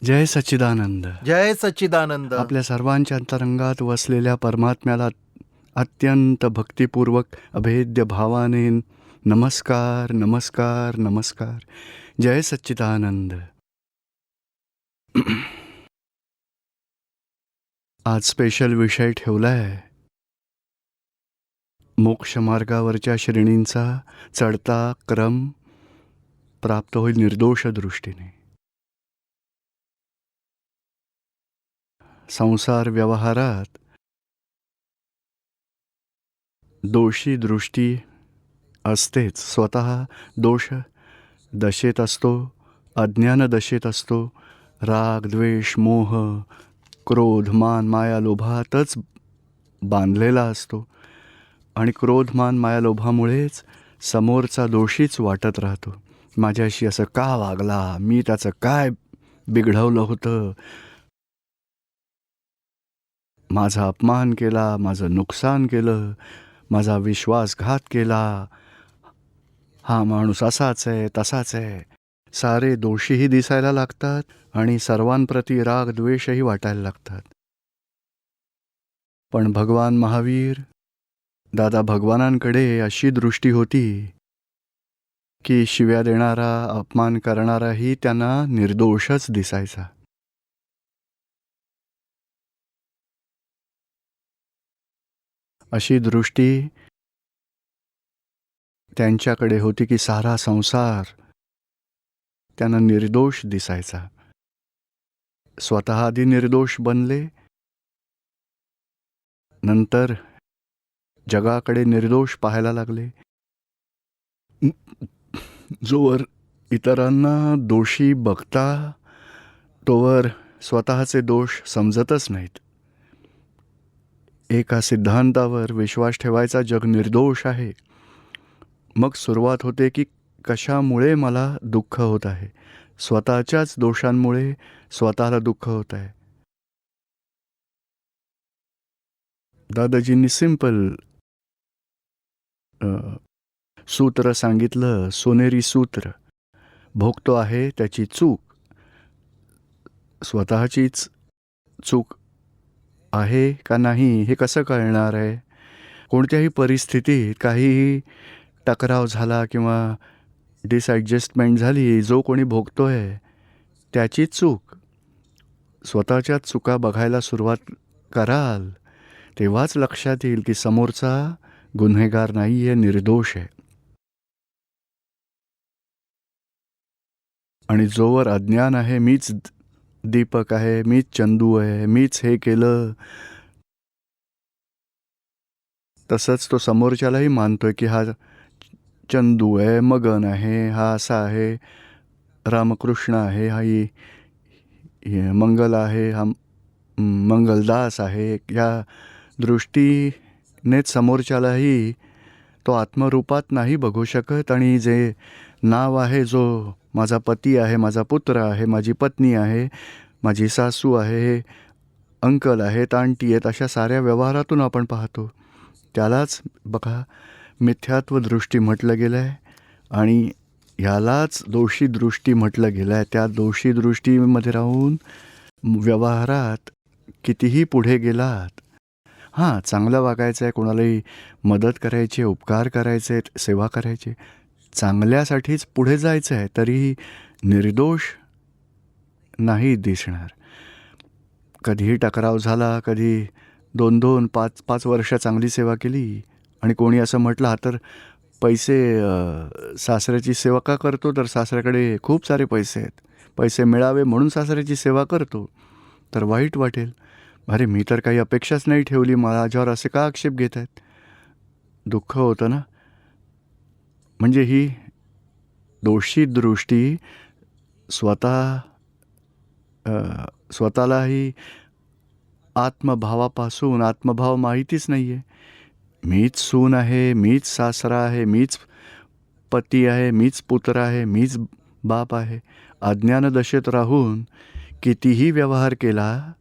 जय सच्चिदानंद. जय सच्चिदानंद. आपल्या सर्वांच्या अंतरंगात वसलेल्या परमात्म्याला अत्यंत भक्तिपूर्वक अभेद्य भावाने नमस्कार नमस्कार नमस्कार. जय सच्चिदानंद. आज स्पेशल विषय ठेवलाय मोक्षमार्गावरच्या श्रेणींचा चढता क्रम प्राप्त होईल निर्दोष दृष्टीने. संसार व्यवहारात दोषी दृष्टी असतेच. स्वतः दोष दशेत असतो, अज्ञान दशेत असतो. राग द्वेष मोह क्रोध मान माया लोभातच बांधलेला असतो आणि क्रोध मान माया लोभामुळेच समोरचा दोषीच वाटत राहतो. माझ्याशी असं का वागला, मी त्याचं काय बिघडवलं होतं, माझा अपमान केला, माझं नुकसान केलं, माझा विश्वासघात केला, हा माणूस असाच आहे तसाच आहे. सारे दोषीही दिसायला लागतात आणि सर्वांप्रती राग द्वेषही वाटायला लागतात. पण भगवान महावीर दादा भगवानांकडे अशी दृष्टी होती की शिव्या देणारा अपमान करणाराही त्यांना निर्दोषच दिसायचा. अशी दृष्टी त्यांच्याकडे होती की सारा संसार त्यांना निर्दोष दिसायचा. स्वतः आधी निर्दोष बनले, नंतर जगाकडे निर्दोष पाहायला लागले. जोवर इतरांना दोषी बघता तोवर स्वतःचे दोष समजतच नाहीत. एका सिद्धांतावर विश्वास ठेवायचा, जग निर्दोष आहे. मग सुरुवात होते की कशामुळे मला दुःख होत आहे. स्वतःच्याच दोषांमुळे स्वतःला दुःख होत आहे. दादाजींनी सिंपल सूत्र सांगितलं, सोनेरी सूत्र. भोगतो आहे त्याची चूक, स्वतःचीच चूक आहे का नाही हे कसं कळणार आहे. कोणत्याही परिस्थितीत काहीही टकराव झाला किंवा डिसॲडजस्टमेंट झाली, जो कोणी भोगतोय त्याची चूक. स्वतःच्याच चुका बघायला सुरुवात कराल तेव्हाच लक्षात येईल की समोरचा गुन्हेगार नाही आहे, निर्दोष आहे. आणि जोवर अज्ञान आहे, मीच दीपक आहे, मीच चंदू आहे, मीच हे केलं, तसंच तो समोरच्यालाही मानतोय की हा चंदू आहे, मगन आहे, हा असा आहे, रामकृष्ण आहे, हा मंगल आहे, हा मंगलदास आहे. या दृष्टीनेच समोरच्यालाही तो आत्मरूपात नाही बघू शकत. आणि जे नाव आहे, जो माझा पती आहे, माझा पुत्र आहे, माझी पत्नी आहे, माझी सासू आहे, अंकल आहेत, आंटी आहेत, अशा साऱ्या व्यवहारातून आपण पाहतो. त्यालाच बघा मिथ्यात्व दृष्टी म्हटलं गेलं आहे आणि ह्यालाच दोषी दृष्टी म्हटलं गेलं आहे. त्या दोषी दृष्टीमध्ये राहून व्यवहारात कितीही पुढे गेलात, हां चांगलं वागायचं आहे, कोणालाही मदत करायची, उपकार करायचे, सेवा करायची, चांगल्यासाठीच पुढे जायचं आहे, तरीही निर्दोष नाही दिसणार. कधीही टकराव झाला, कधी 2-2, 5-5 वर्ष चांगली सेवा केली आणि कोणी असं म्हटलं, हा तर सासऱ्याची सेवा का करतो, तर सासऱ्याकडे खूप सारे पैसे आहेत, पैसे मिळावे म्हणून सासऱ्याची सेवा करतो, तर वाईट वाटेल. अरे मी तर काही अपेक्षाच नाही ठेवली, माझ्यावर असे का आक्षेप घेत आहेत. दुःख होतं ना. म्हणजे ही दोषी दृष्टी स्वतःलाही आत्मभावापासून, आत्मभाव माहितीच नाही आहे. मीच सून आहे, मीच सासरा आहे, मीच पती आहे, मीच पुत्र आहे, मीच बाप आहे. अज्ञानदशेत राहून कितीही व्यवहार केला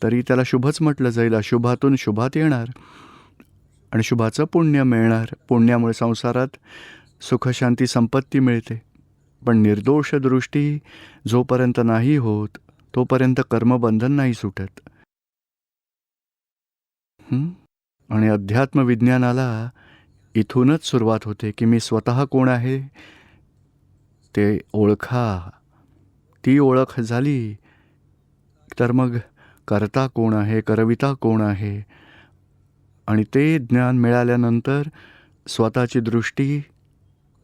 तरी त्याला शुभच म्हटलं जाईल. अशुभातून शुभात येणार आणि शुभाचं पुण्य मिळणार. पुण्यामुळे संसारात सुखशांती संपत्ती मिळते. पण निर्दोष दृष्टी जोपर्यंत नाही होत तोपर्यंत कर्मबंधन नाही सुटत. आणि अध्यात्म विज्ञानाला इथूनच सुरुवात होते की मी स्वतः कोण आहे ते ओळखा. ती ओळख झाली तर मग कर्ता कोण आहे, करविता कोण आहे, आणि ते ज्ञान मिळाल्यानंतर स्वतःची दृष्टी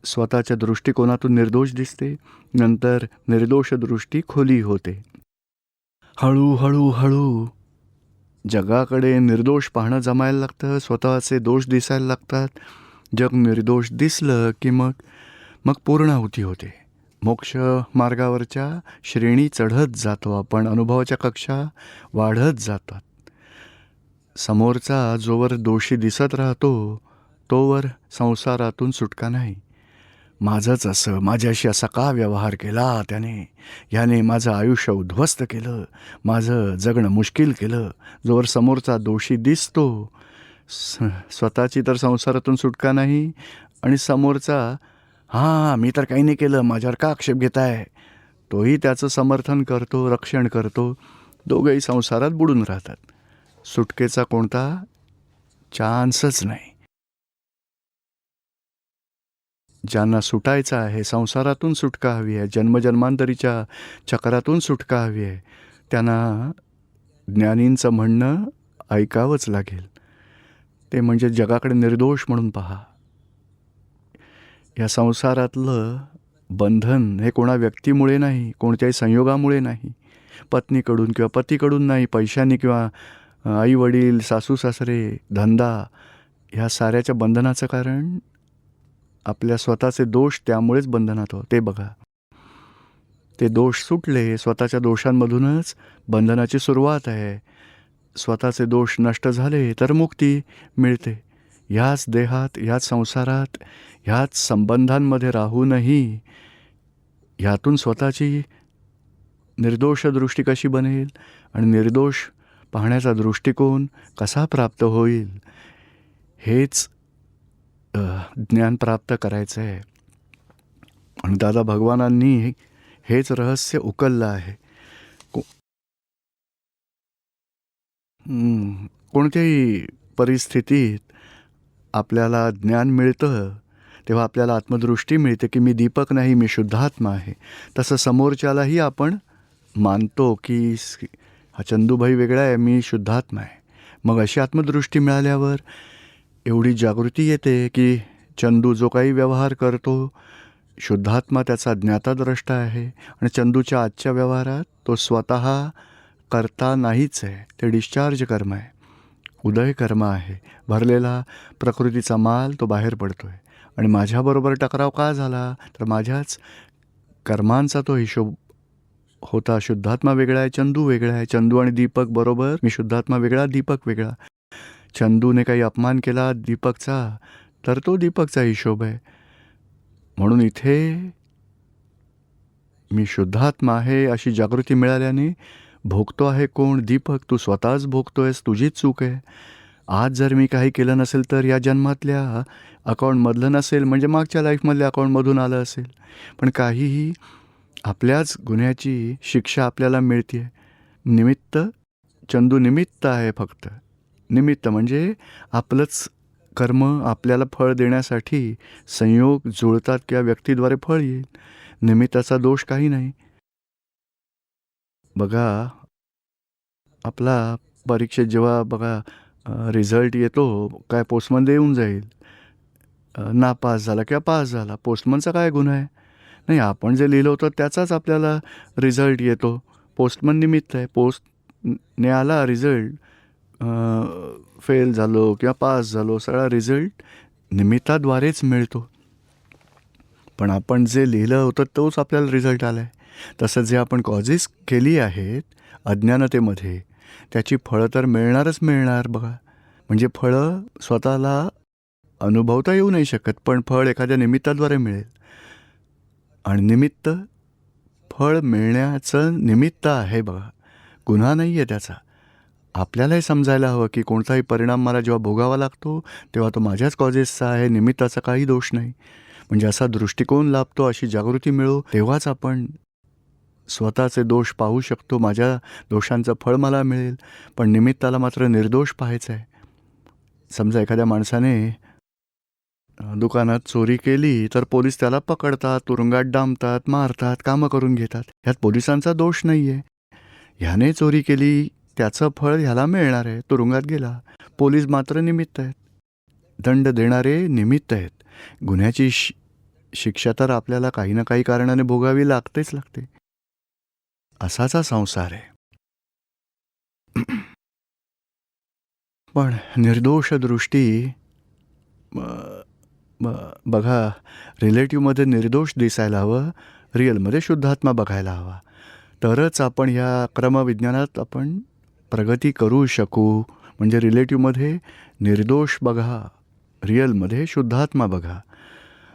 स्वतःच्या दृष्टिकोनातून निर्दोष दिसते. नंतर निर्दोष दृष्टी खुली होते. हळूहळू हळू जगाकडे निर्दोष पाहणं जमायला लागतं, स्वतःचे दोष दिसायला लागतात. जग निर्दोष दिसलं की मग पूर्णाहुती होते. मोक्ष मार्गावरच्या श्रेणी चढत जातो आपण, अनुभवाच्या कक्षा वाढत जातात. समोरचा जोवर दोषी दिसत राहतो तोवर संसारातून सुटका नाही. माझंच असं, माझ्याशी असा का व्यवहार केला त्याने, याने माझं आयुष्य उद्ध्वस्त केलं, माझं जगणं मुश्किल केलं. जोवर समोरचा दोषी दिसतो स्वतःची तर संसारातून सुटका नाही, आणि समोरचा हां मी तर काही नाही केलं, माझ्यावर का आक्षेप घेताय, तोही त्याचं समर्थन करतो, रक्षण करतो. दोघंही संसारात बुडून राहतात. सुटकेचा कोणता चान्सच नाही. ज्यांना सुटायचं आहे, संसारातून सुटका हवी आहे, जन्मजन्मांतरीच्या चक्रातून सुटका हवी आहे, त्यांना ज्ञानींचं म्हणणं ऐकावंच लागेल. ते म्हणजे जगाकडे निर्दोष म्हणून पहा. या संसारातलं बंधन हे कोणा व्यक्तीमुळे नाही, कोणत्याही संयोगामुळे नाही, पत्नीकडून किंवा पतीकडून नाही, पैशाने किंवा आई वडील, सासू सासरे, धंदा, ह्या साऱ्याच्या बंधनाचं कारण आपल्या स्वतःचे दोष, त्यामुळेच बंधनात हो. ते बघा, ते दोष सुटले, स्वतःच्या दोषांमधूनच बंधनाची सुरुवात आहे. स्वतःचे दोष नष्ट झाले तर मुक्ती मिळते. ह्याच देहात, ह्याच संसारात, ह्याच संबंधांमध्ये राहूनही ह्यातून स्वतःची निर्दोष दृष्टी कशी बनेल आणि निर्दोष पाहण्याचा दृष्टिकोन कसा प्राप्त होईल, हेच ज्ञान प्राप्त करायचं आहे. आणि दादा भगवानांनी हेच रहस्य उकललं आहे. कोणत्याही परिस्थितीत आपल्याला ज्ञान मिळतं तेव्हा आपल्याला आत्मदृष्टी मिळते की मी दीपक नाही, मी शुद्धात्मा आहे. तसं समोरच्यालाही आपण मानतो की हा चंदूभाई वेगळा आहे, मी शुद्धात्मा आहे. मग अशी आत्मदृष्टी मिळाल्यावर एवढी जागृती येते की चंदू जो काही व्यवहार करतो, शुद्धात्मा त्याचा ज्ञाताद्रष्टा आहे, आणि चंदूच्या आजच्या व्यवहारात तो स्वतः करता नाहीच आहे, ते डिस्चार्ज कर्म आहे, उदय कर्म आहे. भरलेला प्रकृतीचा माल तो बाहेर पडतो आहे. आणि माझ्याबरोबर टकराव का झाला, तर माझ्याच कर्मांचा तो हिशोब होता. शुद्धात्मा वेगळा आहे, चंदू वेगळा आहे. चंदू आणि दीपक बरोबर, मी शुद्धात्मा वेगळा, दीपक वेगळा. चंदूने काही अपमान केला दीपकचा तर तो दीपकचा हिशोब आहे. म्हणून इथे मी शुद्धात्मा आहे अशी जागृती मिळाल्याने भोगतो आहे कोण, दीपक. तू स्वतःच भोगतोयस, तुझीच चूक आहे. आज जर मी काही केलं नसेल तर या जन्मातल्या अकाउंटमधलं नसेल, म्हणजे मागच्या लाईफमधल्या अकाउंटमधून आलं असेल. पण काहीही आपल्याच गुन्ह्याची शिक्षा आपल्याला मिळते. निमित्त, चंदू निमित्त आहे, फक्त निमित्त. म्हणजे आपलंच कर्म आपल्याला फळ देण्यासाठी संयोग जुळतात किंवा व्यक्तीद्वारे फळ येईल. निमित्ताचा दोष काही नाही. बघा, आपला परीक्षेत जेव्हा बघा रिझल्ट येतो, काय पोस्टमन देऊन जाईल, नापास झाला किंवा पास झाला, पोस्टमनचा काय गुन्हा आहे? नाही, आपण जे लिहिलं होतं त्याचाच आपल्याला रिझल्ट येतो. पोस्टमन निमित्त आहे. पोस्टने आला रिझल्ट, फेल झालो किंवा पास झालो, सगळा रिझल्ट निमित्ताद्वारेच मिळतो. पण आपण जे लिहिलं होतं तोच आपल्याला रिझल्ट आला आहे. तसं जे आपण कॉजेस केली आहेत अज्ञानतेमध्ये, त्याची फळं तर मिळणारच मिळणार. बघा, म्हणजे फळं स्वतःला अनुभवता येऊ नाही शकत, पण फळ एखाद्या निमित्ताद्वारे मिळेल. आणि निमित्त फळ मिळण्याचं निमित्त आहे. बघा, गुन्हा नाही आहे त्याचा. आपल्यालाही समजायला हवं की कोणताही परिणाम मला जेव्हा भोगावा लागतो तेव्हा तो माझ्याच कॉजेसचा आहे, निमित्ताचा काही दोष नाही. म्हणजे असा दृष्टिकोन लाभतो, अशी जागृती मिळो, तेव्हाच आपण स्वतःचे दोष पाहू शकतो, माझ्या दोषांचं फळ मला मिळेल, पण निमित्ताला मात्र निर्दोष पाहायचं आहे. समजा एखाद्या माणसाने दुकानात चोरी केली तर पोलीस त्याला पकडतात, तुरुंगात डांबतात, मारतात, कामं करून घेतात. ह्यात पोलिसांचा दोष नाही आहे. ह्याने चोरी केली, त्याचं फळ ह्याला मिळणार आहे, तुरुंगात गेला. पोलीस मात्र निमित्त आहेत, दंड देणारे निमित्त आहेत. गुन्ह्याची शिक्षा तर आपल्याला काही ना काही कारणाने भोगावी लागतेच लागते. असाच हा संसार आहे. पण निर्दोष दृष्टी बघा, रिलेटिव्हमध्ये निर्दोष दिसायला हवं, रिअलमध्ये शुद्धात्मा बघायला हवा. तरच आपण ह्या क्रमविज्ञानात आपण प्रगती करू शकू. म्हणजे रिलेटिव्हमध्ये निर्दोष बघा, रिअलमध्ये शुद्धात्मा बघा.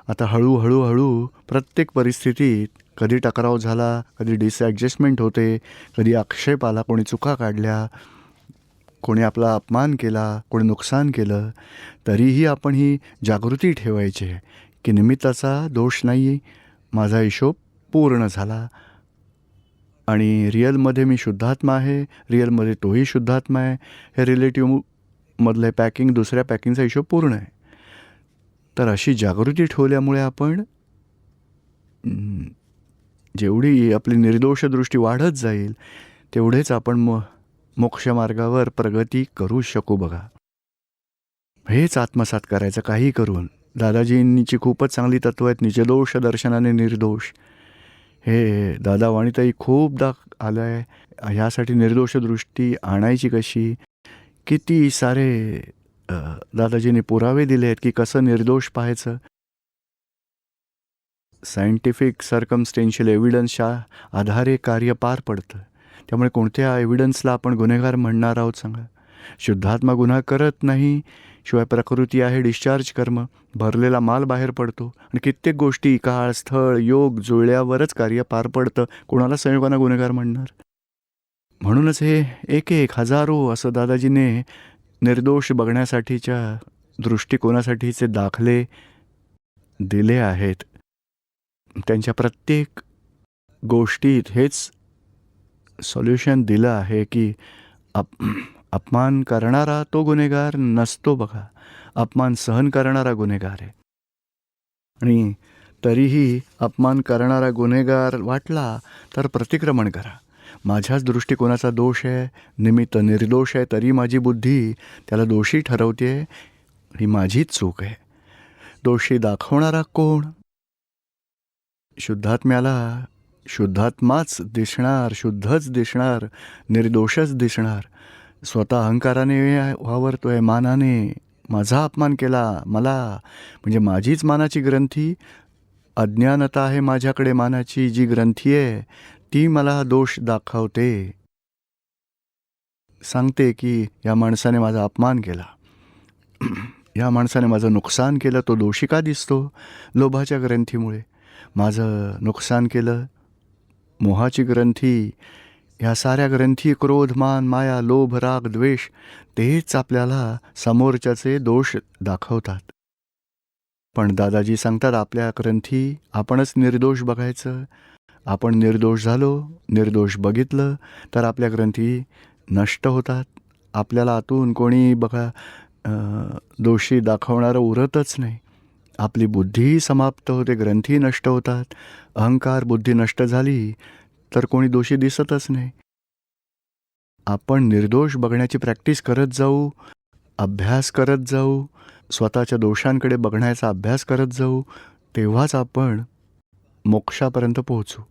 आता हळूहळू प्रत्येक परिस्थितीत कधी टकराव झाला, कधी डिसॲडजस्टमेंट होते, कधी आक्षेप आला, कोणी चुका काढल्या, कोणी आपला अपमान केला, कोणी नुकसान केलं, तरीही आपण ही जागृती ठेवायची आहे की निमित्ताचा दोष नाही, माझा हिशोब पूर्ण झाला. आणि रिअलमध्ये मी शुद्धात्मा आहे, रिअलमध्ये तोही शुद्धात्मा आहे. हे रिलेटिव्हमधलं पॅकिंग दुसऱ्या पॅकिंगचा हिशोब पूर्ण आहे. तर अशी जागृती ठेवल्यामुळे आपण जेवढी आपली निर्दोष दृष्टी वाढत जाईल तेवढेच आपण मोक्षमार्गावर प्रगती करू शकू. बघा, हेच आत्मसात करायचं काही करून. दादाजींची खूपच चांगली तत्त्व आहेत. निजदोष दर्शनाने निर्दोष, हे दादा वाणीताई खूपदा आलं आहे. ह्यासाठी निर्दोष दृष्टी आणायची कशी, किती सारे दादाजींनी पुरावे दिले आहेत की कसं निर्दोष पाहायचं. सायंटिफिक सर्कमस्टेन्शियल एव्हिडन्सच्या आधारे कार्य पार पडतं. त्यामुळे कोणत्या एव्हिडन्सला आपण गुन्हेगार म्हणणार आहोत सांगा. शुद्धात्मा गुन्हा करत नाही, शिवाय प्रकृती आहे डिस्चार्ज कर्म, भरलेला माल बाहेर पडतो आणि कित्येक गोष्टी काळ, स्थळ, योग जुळल्यावरच कार्य पार पडतं. कोणाला संयोगानं गुन्हेगार म्हणणार. म्हणूनच हे एक हजारो असं दादाजीने निर्दोष बघण्यासाठीच्या दृष्टिकोनासाठीचे दाखले दिले आहेत. त्यांच्या प्रत्येक गोष्टीत हेच सॉल्युशन दिलं आहे की अपमान करणारा तो गुन्हेगार नसतो. बघा, अपमान सहन करणारा गुन्हेगार आहे. आणि तरीही अपमान करणारा गुन्हेगार वाटला तर प्रतिक्रमण करा. माझ्याच दृष्टिकोनाचा दोष आहे, निमित्त निर्दोष आहे, तरी माझी बुद्धी त्याला दोषी ठरवते, ही माझीच चूक आहे. दोषी दाखवणारा कोण? शुद्धात्म्याला शुद्धात्माच दिसणार, शुद्धच दिसणार, निर्दोषच दिसणार. स्वतः अहंकाराने वावरतोय, मानाने माझा अपमान केला मला, म्हणजे माझीच मानाची ग्रंथी, अज्ञानता आहे माझ्याकडे. मानाची जी ग्रंथी आहे ती मला दोष दाखवते, सांगते की या माणसाने माझा अपमान केला, या माणसाने माझं नुकसान केलं. तो दोषी का दिसतो? लोभाच्या ग्रंथीमुळे. माझं नुकसान केलं, मोहाची ग्रंथी, ह्या साऱ्या ग्रंथी, क्रोध, मान, माया, लोभ, राग, द्वेष, तेच आपल्याला समोरच्याचे दोष दाखवतात. पण दादाजी सांगतात आपल्या ग्रंथी आपणच निर्दोष बघायचं. आपण निर्दोष झालो, निर्दोष बघितलं तर आपल्या ग्रंथी नष्ट होतात. आपल्याला आतून कोणी बघा दोषी दाखवणारं उरतच नाही. आपली बुद्धीही समाप्त होते, ग्रंथी नष्ट होतात. अहंकार बुद्धी नष्ट झाली तर कोणी दोषी दिसतच नाही. आपण निर्दोष बघण्याची प्रॅक्टिस करत जाऊ, अभ्यास करत जाऊ, स्वतःच्या दोषांकडे बघण्याचा अभ्यास करत जाऊ, तेव्हाच आपण मोक्षापर्यंत पोहोचू.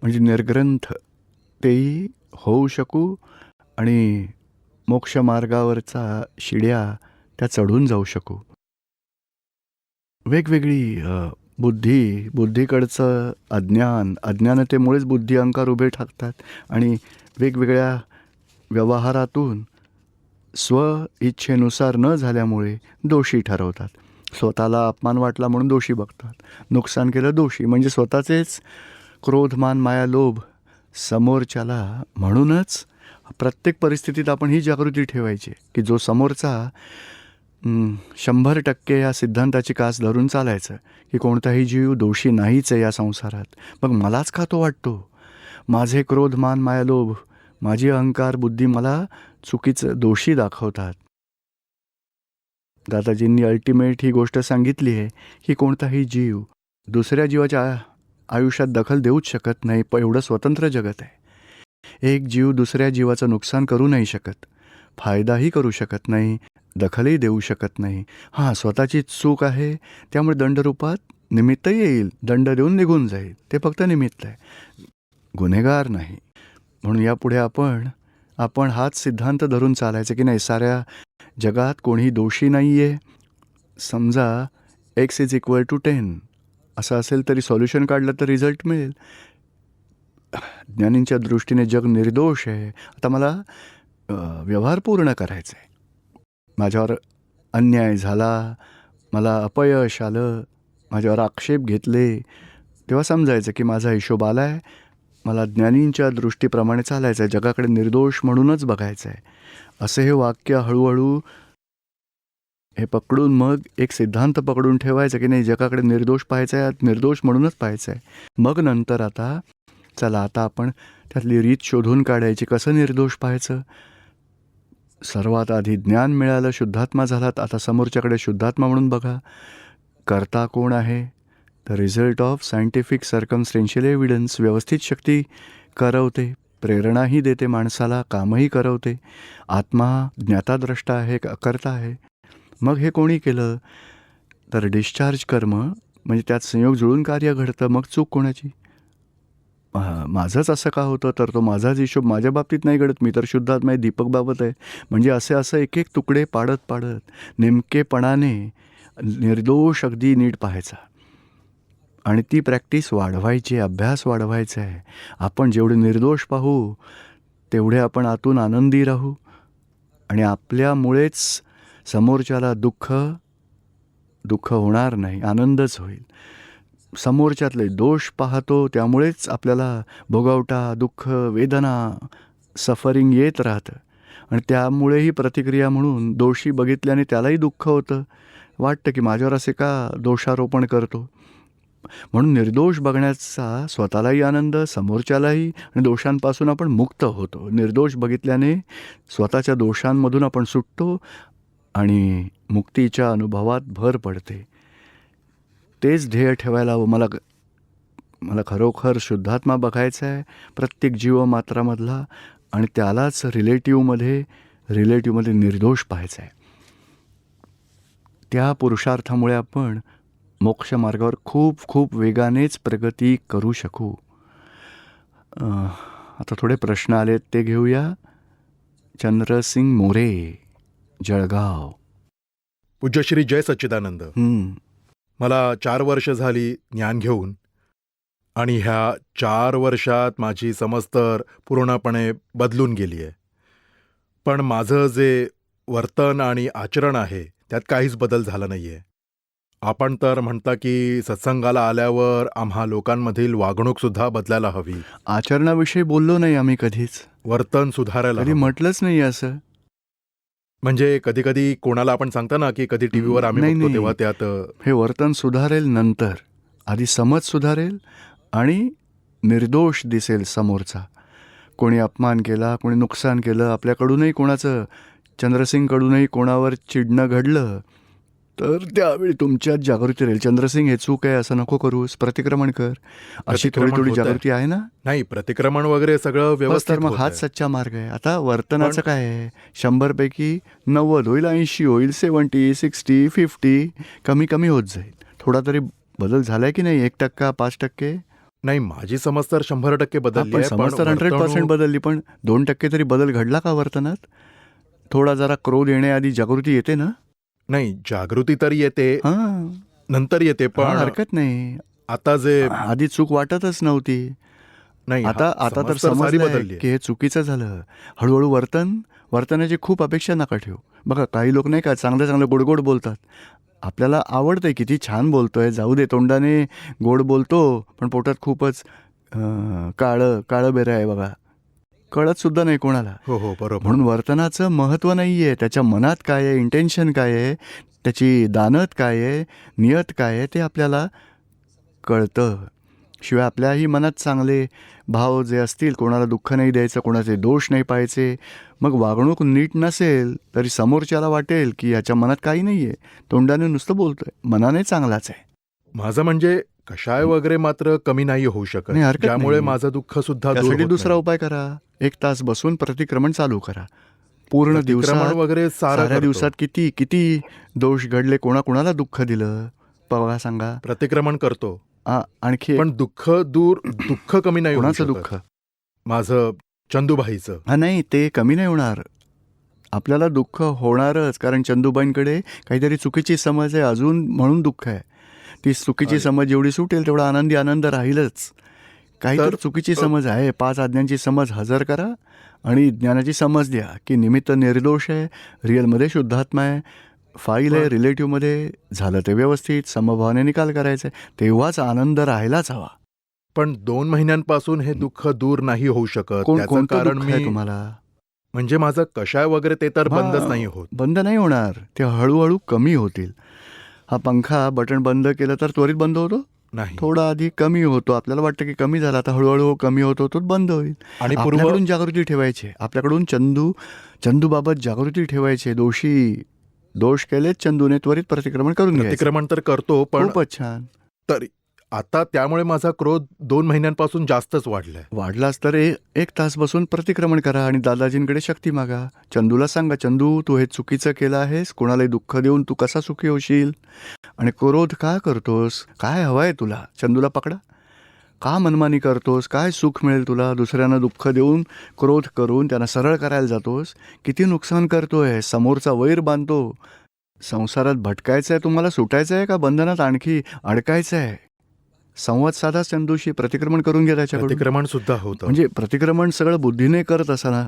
म्हणजे निर्ग्रंथ तेही होऊ शकू आणि मोक्षमार्गावरचा शिड्या त्या चढून जाऊ शकू. वेगवेगळी बुद्धीकडचं अज्ञानतेमुळेच बुद्धी अहंकार उभे ठाकतात आणि वेगवेगळ्या व्यवहारातून स्व इच्छेनुसार न झाल्यामुळे दोषी ठरवतात. स्वतःला अपमान वाटला म्हणून दोषी बघतात, नुकसान केलं दोषी, म्हणजे स्वतःचेच क्रोध, मान, माया, लोभ समोरच्याला. म्हणूनच प्रत्येक परिस्थितीत आपण ही जागृती ठेवायची की जो समोरचा 100% या सिद्धांताची कास धरून चालायचं की कोणताही जीव दोषी नाहीच आहे या संसारात. मग मलाच का तो वाटतो? माझे क्रोध, मान, माया, लोभ, माझी अहंकार बुद्धी मला चुकीचं दोषी दाखवतात. दादाजींनी अल्टिमेट ही गोष्ट सांगितली आहे की कोणताही जीव दुसऱ्या जीवाच्या आयुष्यात दखल देऊच शकत नाही. एवढं स्वतंत्र जगत आहे. एक जीव दुसऱ्या जीवाचं नुकसान करू नाही शकत, फायदाही करू शकत नाही, दखलही देऊ शकत नाही. हां, स्वतःची चूक आहे त्यामुळे दंडरूपात निमित्त येईल, दंड देऊन निघून जाईल. ते फक्त निमित्त आहे, गुन्हेगार नाही. म्हणून यापुढे आपण हाच सिद्धांत धरून चालायचं की नाही, साऱ्या जगात कोणीही दोषी नाही आहे. समजा x=10 असं असेल तरी सॉल्युशन काढलं तर रिझल्ट मिळेल. ज्ञानींच्या दृष्टीने जग निर्दोष आहे. आता मला व्यवहार पूर्ण करायचा आहे. माझ्यावर अन्याय झाला, मला अपयश आलं, माझ्यावर आक्षेप घेतले, तेव्हा समजायचं की माझा हिशोब आला आहे. मला ज्ञानींच्या दृष्टीप्रमाणे चालायचं आहे, जगाकडे निर्दोष म्हणूनच बघायचं आहे. असे हे वाक्य हळूहळू हे पकडून मग एक सिद्धांत पकडून ठेवायचं की नाही, जगाकडे निर्दोष पाहायचं आहे, निर्दोष म्हणूनच पाहायचं आहे. मग नंतर आता आपण त्यातली रीत शोधून काढायची, कसं निर्दोष पाहायचं. सर्वात आधी ज्ञान मिळालं, शुद्धात्मा झालात, आता समोरच्याकडे शुद्धात्मा म्हणून बघा. कर्ता कोण आहे? The result of scientific circumstantial evidence. व्यवस्थित शक्ती करवते, प्रेरणाही देते माणसाला, कामही करवते. आत्मा ज्ञाताद्रष्टा आहे का अकर्ता आहे? मग हे कोणी केलं तर डिस्चार्ज कर्म, म्हणजे त्यात संयोग जुळून कार्य घडतं. मग चूक कोणाची? माझंच असं का होतं, तर तो माझाच हिशोब माझ्या बाबतीत नाही घडत. मी तर शुद्धात्मा आहे, दीपक बाबत आहे. म्हणजे असं एक एक तुकडे पाडत नेमकेपणाने निर्दोष अगदी नीट पाहायचा. आणि ती प्रॅक्टिस वाढवायची, अभ्यास वाढवायचा आहे. आपण जेवढे निर्दोष पाहू तेवढे आपण आतून आनंदी राहू आणि आपल्यामुळेच समोरच्याला दुःख होणार नाही, आनंदच होईल. समोरच्यातले दोष पाहतो त्यामुळेच आपल्याला भोगावटा, दुःख, वेदना, सफरिंग येत राहतं. आणि त्यामुळेही प्रतिक्रिया म्हणून दोषी बघितल्याने त्यालाही दुःख होतं. वाटतं की माझ्यावर असे का दोषारोपण करतो. म्हणून निर्दोष बघण्याचा स्वतःलाही आनंद, समोरच्यालाही, आणि दोषांपासून आपण मुक्त होतो. निर्दोष बघितल्याने स्वतःच्या दोषांमधून आपण सुटतो आणि मुक्तीच्या अनुभवात भर पडते. तेच ध्येय ठेवायला हवं. मला खरोखर शुद्धात्मा बघायचा आहे, प्रत्येक जीवमात्रामधला, आणि त्यालाच रिलेटिव्हमध्ये निर्दोष पाहायचं आहे. त्या पुरुषार्थामुळे आपण मोक्ष मार्गावर खूप खूप वेगानेच प्रगती करू शकू. आता थोडे प्रश्न आलेत ते घेऊया. चंद्रसिंग मोरे, जळगाव. पूज्यश्री जय सच्चिदानंद. मला 4 वर्ष झाली ज्ञान घेऊन, आणि ह्या 4 वर्षात माझी समज तर पूर्णपणे बदलून गेली आहे. पण माझं जे वर्तन आणि आचरण आहे त्यात काहीच बदल झाला नाही आहे. आपण तर म्हणता की सत्संगाला आल्यावर आम्हा लोकांमधील वागणूकसुद्धा बदलायला हवी. आचरणाविषयी बोललो नाही आम्ही कधीच, वर्तन सुधारायला कधी हवं. म्हटलंच नाही असं. म्हणजे कधी कधी कोणाला आपण सांगता ना की कधी टीव्हीवर आम्ही बघतो तेव्हा त्यात हे वर्तन सुधारेल नंतर. आधी समज सुधारेल आणि निर्दोष दिसेल समोरचा. कोणी अपमान केला, कोणी नुकसान केलं, आपल्याकडूनही कोणाचं, चंद्रसिंगकडूनही कोणावर चिडणं घडलं, तर त्यावेळी तुमच्यात जागृती राहील. चंद्रसिंग हे चूक आहे असं नको करूस, प्रतिक्रमण कर. अशी थोडी जागृती आहे ना. नाही, प्रतिक्रमण वगैरे सगळं व्यवस्थित. मग हाच सच्चा मार्ग आहे. आता वर्तनाचं काय आहे, 100 पैकी 90 होईल, 80 होईल, 70, 60, 50 कमी कमी होत जाईल. थोडा तरी बदल झालाय की नाही? 1%, 5%? नाही, माझी समज तर 100% बदलली आहे. समज तर 100% बदलली, पण 2% तरी बदल घडला का वर्तनात? थोडा जरा क्रोध येण्याआधी जागृती येते ना. नाही, जागृती तर येते, नंतर येते, पण हरकत नाही. आता जे आधी चूक वाटतच नव्हती, नाही, आता तर समजलं की हे चुकीचं झालं. हळूहळू वर्तनाची खूप अपेक्षा नका ठेवू. बघा, काही लोक नाही का चांगलं चांगलं गोडगोड बोलतात. आपल्याला आवडतंय, किती छान बोलतोय, जाऊ दे, तोंडाने गोड बोलतो पण पोटात खूपच काळं बेरं आहे बघा, कळत सुद्धा नाही कोणाला. हो हो, बरोबर. म्हणून वर्तनाचं महत्त्व नाही आहे, त्याच्या मनात काय आहे, इंटेन्शन काय आहे, त्याची दानत काय आहे, नियत काय आहे, ते आपल्याला कळतं. शिवाय आपल्याही मनात चांगले भाव जे असतील, कोणाला दुःख नाही द्यायचं, कोणाचे दोष नाही पाहायचे. मग वागणूक नीट नसेल तरी समोरच्याला वाटेल की याच्या मनात काही नाही आहे, तोंडाने नुसतं बोलतोय, मनाने चांगलाच आहे. माझं म्हणजे कषाय वगैरे मात्र कमी नाही होऊ शकत, नाही, हरकत ज्यामुळे नाही. माझं दुःख सुद्धा दूर त्यासाठी होत दुसरा नाही. उपाय करा. 1 तास बसून प्रतिक्रमण चालू करा. पूर्ण प्रतिक्रमण दिवसात वगैरे सारं साऱ्या करतो. दिवसात किती किती दोष घडले, कोणाकोणाला दुःख दिलं बघा, सांगा. प्रतिक्रमण करतो, आणखी एक, पण दुःख कमी नाही होऊ कोणाचं शकत. दुःख? माझं चंदूबाईचं. नाही, ते कमी नाही होणार. आपल्याला दुःख होणारच, कारण चंदूबाईंकडे काहीतरी चुकीची समज आहे अजून, म्हणून दुःख आहे. ती चुकीची अरे. समज जेवढी सुटेल तेवढा आनंदी आनंद राहीलच. काहीतरी तर चुकीची समज आहे. 5 आज्ञांची समज हजर करा आणि ज्ञानाची समज द्या की निमित्त निर्दोष आहे, रिअलमध्ये शुद्धात्मा आहे, फाईल आहे, रिलेटिव्हमध्ये झालं ते व्यवस्थित, समभावाने निकाल करायचा आहे, तेव्हाच आनंद राहायलाच हवा. पण 2 महिन्यांपासून हे दुःख दूर नाही होऊ शकत. त्याचं कोणतं कारण दुःख आहे मी तुम्हाला? म्हणजे माझं कषाय वगैरे ते तर बंदच हां, नाही होत. बंद नाही होणार. ते हळूहळू कमी होतील. हा पंखा बटन बंद केलं तर त्वरित बंद होतो? नाही. थोडा आधी कमी होतो. आपल्याला वाटतं की कमी झाला, आता हळूहळू कमी होतो, तो बंद होईल. आणि आपल्याकडून जागृती ठेवायची. आपल्याकडून चंदूबाबत जागृती ठेवायची. दोष केलेत चंदूने, त्वरित प्रतिक्रमण करून घ्यायचं. प्रतिक्रमण तर करतो, पण खूपच छान. तरी आता त्यामुळे माझा क्रोध 2 महिन्यांपासून जास्तच वाढलाय. वाढलाच तर 1 तास बसून प्रतिक्रमण करा आणि दादाजींकडे शक्ती मागा. चंदूला सांगा, चंदू तू हे चुकीचं केलं आहेस, कोणालाही दुःख देऊन तू कसा सुखी होशील आणि क्रोध का करतोस, काय हवंय तुला? चंदूला पकडा. का मनमानी करतोस, काय सुख मिळेल तुला? दुसऱ्यांना दुःख देऊन, क्रोध करून त्यांना सरळ करायला जातोस, किती नुकसान करतोय. समोरचा वैर बांधतो. संसारात भटकायचं आहे तुम्हाला, सुटायचं आहे का बंधनात आणखी अडकायचं आहे? संवाद साधा चंदूशी, प्रतिक्रमण करून घ्या त्याच्याकडून. प्रतिक्रमण सुद्धा होतं. म्हणजे प्रतिक्रमण सगळं बुद्धीने करत असताना.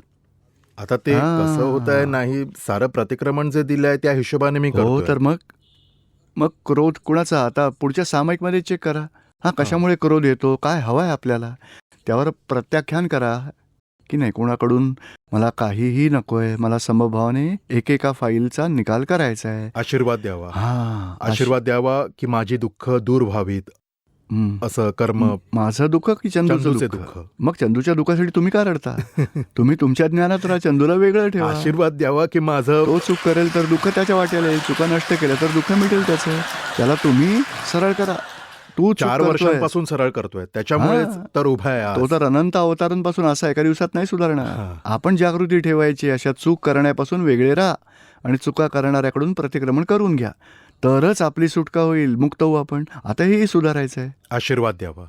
आता ते हां. कसं होत आहे, नाही सारं प्रतिक्रमण जे दिलंय त्या हिशोबाने मी हो, करतोय. तर मग क्रोध कुणाचा? आता पुढच्या सामायिकमध्ये चेक करा. कशामुळे क्रोध येतो, काय हवंय आपल्याला, त्यावर प्रत्याख्यान करा की नाही, कोणाकडून मला काहीही नकोय, मला समभावाने एकेका फाईलचा निकाल करायचा आहे. आशीर्वाद द्यावा. हां, आशीर्वाद द्यावा की माझी दुःख दूर व्हावीत, असं कर्म. माझं दुःख की चंदूचं चंदूचे दुःख? दुःख. मग चंदूच्या दुःखासाठी तुम्ही का रडता? तुम्ही तुमच्या ज्ञानात राहा, चंदूला वेगळं ठेवा. आशीर्वाद द्यावा की माझं तो चूक करेल तर दुःख त्याच्या वाटेल येईल, चुका नष्ट केल्या तर दुःख मिटेल त्याचं. त्याला तुम्ही सरळ करा. तू 4 वर्षांपासून सरळ करतोय, त्याच्यामुळेच हां. तर उभा आहे आज. तो तर अनंत अवतारांपासून असा एका दिवसात नाही सुधारणार. हां. आपण जागृती ठेवायची, अशा चूक करण्यापासून वेगळे राहा आणि चुका करणाऱ्याकडून प्रतिक्रमण करून घ्या, तरच आपली सुटका होईल, मुक्त होऊ आपण. आता हेही सुधारायचं आहे. आशीर्वाद द्यावा.